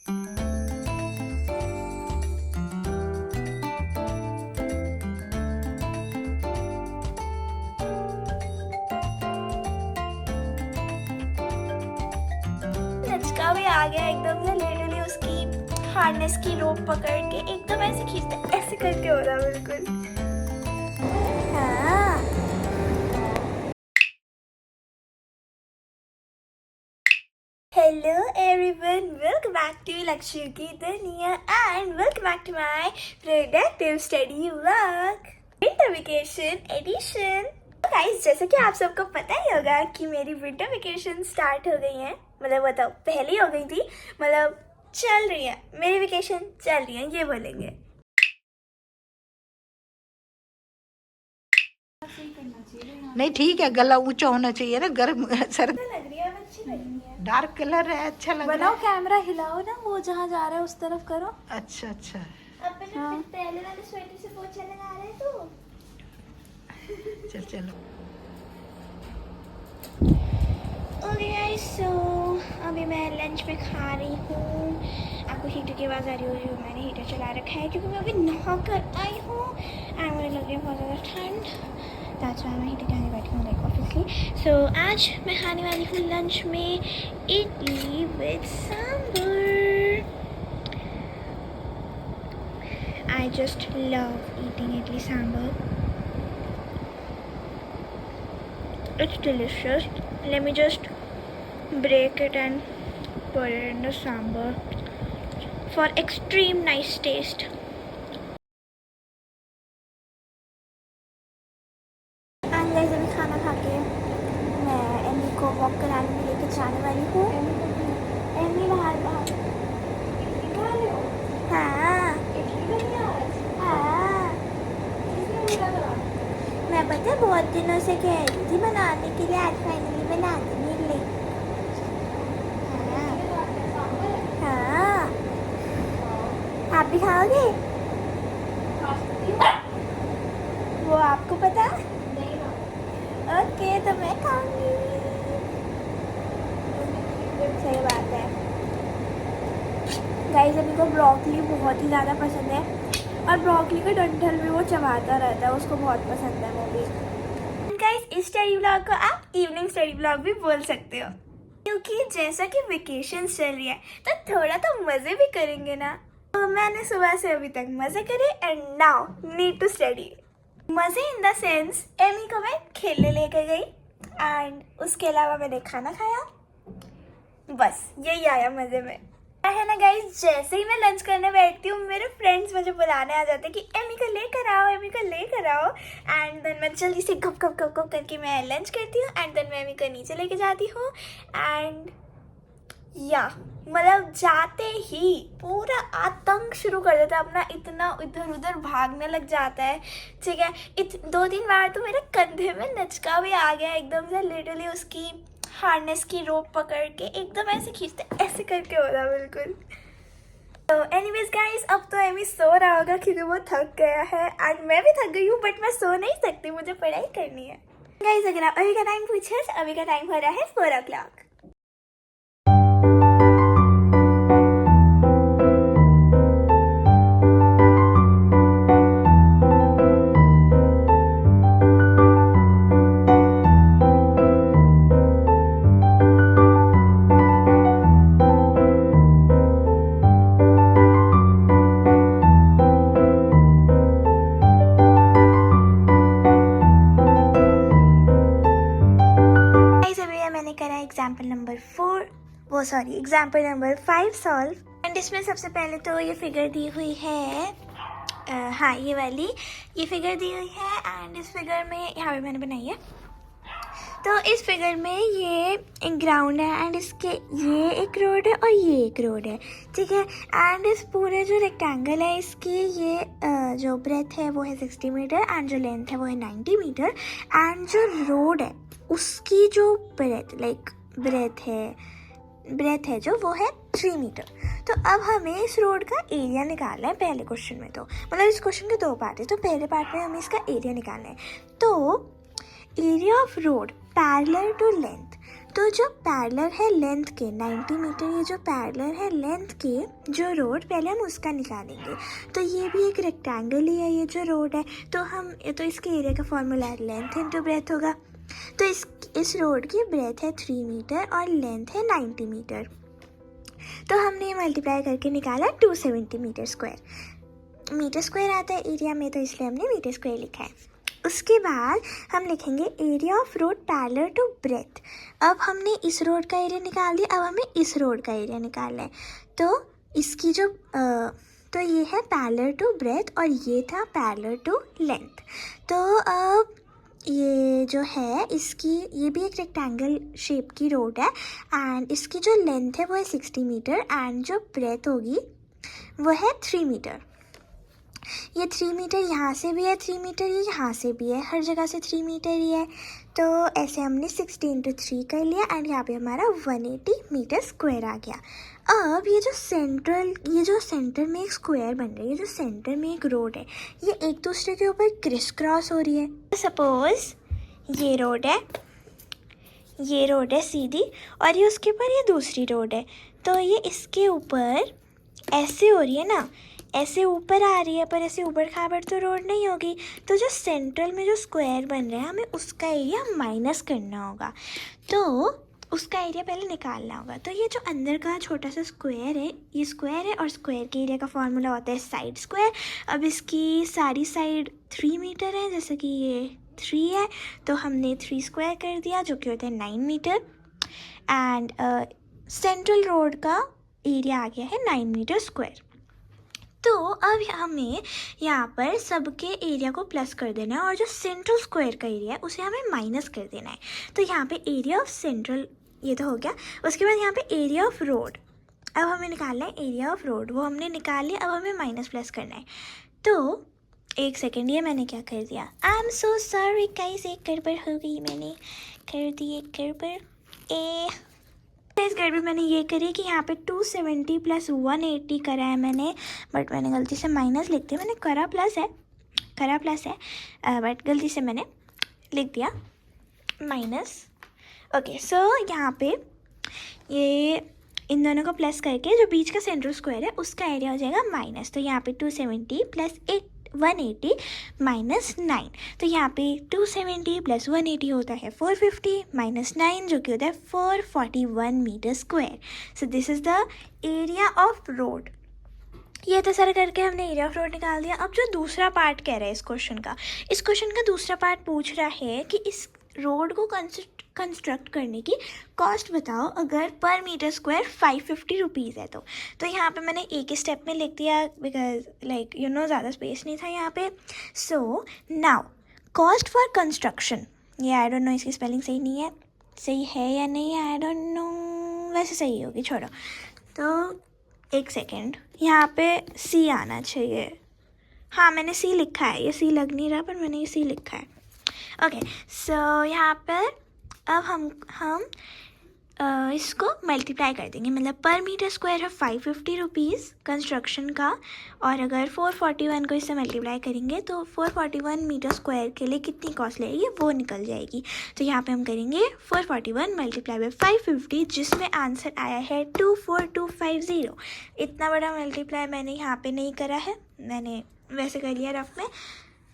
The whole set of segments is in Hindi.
लचका भी आ गया एकदम से, लिटरली उसकी हार्नेस की रोप पकड़ के एकदम ऐसे खींचते, ऐसे करके हो रहा बिल्कुल। हाँ। Hello everyone, welcome back to Lakshya की दुनिया and welcome back to my productive study vlog winter vacation edition. Guys, जैसे कि आप सबको पता ही होगा कि मेरी विंटर वेकेशन स्टार्ट हो गई है, मतलब बताओ पहले हो गई थी, मतलब चल रही है, मेरी वेकेशन चल रही है ये बोलेंगे। नहीं ठीक है, गला ऊंचा होना चाहिए ना, गर्म सर्द लग रही है, अच्छी लग रही है। डार्क कलर है, अच्छा लग रहा बनाओ, कैमरा हिलाओ ना, वो जहाँ जा रहा है उस तरफ करो। है। अच्छा अच्छा, अपने हाँ। पहले वाले स्वेटर से पोछा लगा रहे तो चल चलो। ओके गाइस, सो अभी मैं लंच में खा रही हूँ। आपको हीटर की आवाज़ आ रही होगी, मैंने हीटर चला रखा है क्योंकि मैं अभी नहा कर आई हूँ एंड मुझे लग रही है बहुत ज़्यादा ठंड। दैट्स व्हाई मैं हीटर के आगे बैठी हूँ, लाइक ऑब्वियसली। सो आज मैं खाने वाली हूँ लंच में idli with sambar. I just love eating idli sambar. It's delicious. Let me just break it and put it in the sambar for extreme nice taste. And guys, अभी खाना खा के मैं एमी को वॉक कराने में लेके जाने वाली हूँ। एमी बाहर बाहर हाँ हाँ, मैं पता है बहुत दिनों से कह रही थी बनाने के लिए, आज फाइनली बना के मिल गई। हाँ, आप भी खाओगे? वो आपको पता है? ओके, तो मैं खाऊंगी। सही बात है। गाइस, अभी को ब्रोकली बहुत ही ज़्यादा पसंद है और ब्रोकली का डंठल भी वो चबाता रहता है, उसको बहुत पसंद है वो भी। गाइस, इस स्टडी ब्लॉग को आप इवनिंग स्टडी ब्लॉग भी बोल सकते हो, क्योंकि जैसा कि वेकेशन चल रही है तो थोड़ा तो मज़े भी करेंगे ना। तो मैंने सुबह से अभी तक मज़े करे and now need to study. मज़े इन द सेंस, एमी को मैं खेलने लेकर गई एंड उसके अलावा मैंने खाना खाया, बस यही आया मज़े में। है ना गाइस, जैसे ही मैं लंच करने बैठती हूँ मेरे फ्रेंड्स मुझे बुलाने आ जाते हैं कि एमी को लेकर आओ, एमी को लेकर आओ, एंड देन मैं जल्दी से गप गप गप गप करके मैं लंच करती हूँ एंड देन मैं एमी को नीचे लेके जाती हूँ एंड या मतलब जाते ही पूरा आतंक शुरू कर देता है अपना, इतना इधर उधर भागने लग जाता है। ठीक है, 2-3 बार तो मेरे कंधे में लचका भी आ गया एकदम से, लिटरली उसकी हार्नेस की रोप पकड़ के एकदम ऐसे खींचते, ऐसे करके हो रहा बिल्कुल। तो एनीवेज गाइस, अब तो एमी सो रहा होगा क्योंकि वो थक गया है एंड मैं भी थक गई हूँ, बट मैं सो नहीं सकती, मुझे पढ़ाई करनी है। गाइस, अगर आप अभी का टाइम पूछे तो अभी का टाइम हो रहा है 4 o'clock। Example number 5 solve. And इसमें सबसे पहले तो ये फिगर दी हुई है, हाँ ये वाली, ये फिगर दी हुई है एंड इस फिगर में यहाँ पे मैंने बनाई है। तो इस फिगर में ये एक ग्राउंड है एंड इसके ये एक रोड है और ये एक रोड है, ठीक है। एंड इस पूरे जो रेक्टेंगल है इसकी ये जो ब्रेथ है वो है 60 मीटर एंड जो लेंथ है वो है 90 मीटर एंड जो रोड है उसकी जो ब्रेथ है जो वो है 3 मीटर। तो अब हमें इस रोड का एरिया निकालना है पहले क्वेश्चन में। तो मतलब इस क्वेश्चन के 2 पार्ट है, तो पहले पार्ट में हमें इसका एरिया निकालना है। तो area of road parallel to length, तो जो पैरेलल है लेंथ के 90 मीटर, ये जो पैरेलल है लेंथ के जो रोड, पहले हम उसका निकालेंगे। तो ये भी एक रेक्टेंगल ही है ये जो रोड है, तो इसके एरिया का फॉर्मूला लेंथ इंटू ब्रेथ होगा। तो इस रोड की ब्रेथ है 3 मीटर और लेंथ है 90 मीटर। तो हमने मल्टीप्लाई करके निकाला 270 मीटर स्क्वायर। मीटर स्क्वायर आता है एरिया में, तो इसलिए हमने मीटर स्क्वायर लिखा है। उसके बाद हम लिखेंगे area of road parallel to breadth. अब हमने इस रोड का एरिया निकाल दिया, अब हमें इस रोड का एरिया निकालना है। तो इसकी जो तो ये है पैरेलल टू ब्रेथ और ये था पैरेलल टू लेंथ। तो अब ये जो है इसकी, ये भी एक रेक्टेंगल शेप की रोड है एंड इसकी जो लेंथ है वो है 60 मीटर एंड जो ब्रेथ होगी वो है 3 मीटर। ये 3 मीटर यहाँ से भी है, 3 मीटर ये यहाँ से भी है, हर जगह से 3 मीटर ही है। तो ऐसे हमने 60 × 3 कर लिया एंड यहाँ पे हमारा 180 मीटर स्क्वायर आ गया। अब ये जो सेंटर में एक स्क्वायर बन रही है, जो सेंटर में एक रोड है, ये एक दूसरे के ऊपर क्रिस क्रॉस हो रही है। सपोज ये रोड है सीधी और ये उसके ऊपर ये दूसरी रोड है, तो ये इसके ऊपर ऐसे हो रही है ना, ऐसे ऊपर आ रही है, पर ऐसे ऊबड़ खाबड़ तो रोड नहीं होगी। तो जो सेंट्रल में जो स्क्वायर बन रहा है हमें उसका एरिया माइनस करना होगा, तो उसका एरिया पहले निकालना होगा। तो ये जो अंदर का छोटा सा स्क्वायर है, ये स्क्वायर है और स्क्वायर के एरिया का फॉर्मूला होता है साइड स्क्वायर। अब इसकी सारी साइड 3 मीटर है, जैसे कि ये 3 है, तो हमने 3 स्क्वायर कर दिया जो कि होता है 9 मीटर एंड सेंट्रल रोड का एरिया आ गया है 9 मीटर स्क्वायर। तो अब हमें यहाँ पर सबके एरिया को प्लस कर देना है और जो सेंट्रल स्क्वायर का एरिया है उसे हमें माइनस कर देना है। तो यहाँ पे एरिया ऑफ सेंट्रल ये तो हो गया। उसके बाद यहाँ पे एरिया ऑफ रोड, अब हमें निकालना है एरिया ऑफ रोड, वो हमने निकाल लिया। अब हमें माइनस प्लस करना है। तो एक सेकेंड, ये मैंने क्या कर दिया, I am so sorry guys, एक गड़बड़ हो गई, मैंने कर दी एक गड़बड़। इस गड़बड़ मैंने ये करी कि यहाँ पे 270 + 180 करा है मैंने, बट मैंने गलती से माइनस लिख दिया। मैंने करा प्लस है बट गलती से मैंने लिख दिया माइनस। ओके, सो यहाँ पे ये इन दोनों को प्लस करके जो बीच का सेंट्रल स्क्वायर है उसका एरिया हो जाएगा माइनस। तो यहाँ पे 270 + 180 - 9, तो यहाँ पे 270 + 180 होता है 450 - 9 जो कि होता है 441 metre square. So this is the area of road. ये तो सारा करके हमने एरिया ऑफ रोड निकाल दिया। अब जो दूसरा पार्ट कह रहा है इस क्वेश्चन का दूसरा पार्ट पूछ रहा है कि इस रोड को कंस्ट्रक्ट करने की कॉस्ट बताओ अगर पर मीटर स्क्वायर 550 रुपीज़ है। तो यहाँ पे मैंने एक ही स्टेप में लिख दिया बिकॉज ज़्यादा स्पेस नहीं था यहाँ पे। So now cost for construction, ये आई डोंट नो इसकी स्पेलिंग सही है या नहीं, आई डोंट नो, वैसे सही होगी, छोड़ो। तो एक सेकेंड, यहाँ पे सी आना चाहिए। हाँ, मैंने सी लिखा है, ये सी लग नहीं रहा पर मैंने ये सी लिखा है। ओके, सो यहाँ पर अब हम इसको मल्टीप्लाई कर देंगे, मतलब पर मीटर स्क्वायर है 550 रुपीज़ कंस्ट्रक्शन का, और अगर 441 को इससे मल्टीप्लाई करेंगे तो 441 मीटर स्क्वायर के लिए कितनी कॉस्ट लगेगी वो निकल जाएगी। तो यहाँ पे हम करेंगे 441 × 550, जिसमें आंसर आया है 24250। इतना बड़ा मल्टीप्लाई मैंने यहाँ पे नहीं करा है, मैंने वैसे कर लिया रफ में।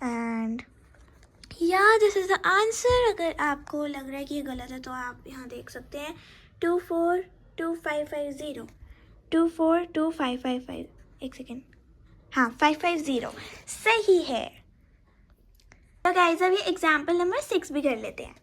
And this is the answer. अगर आपको लग रहा है कि ये गलत है तो आप यहाँ देख सकते हैं 24250, 24255, एक सेकेंड, हाँ 550 सही है। तो गाइस अब ये एग्जाम्पल नंबर 6 भी कर लेते हैं।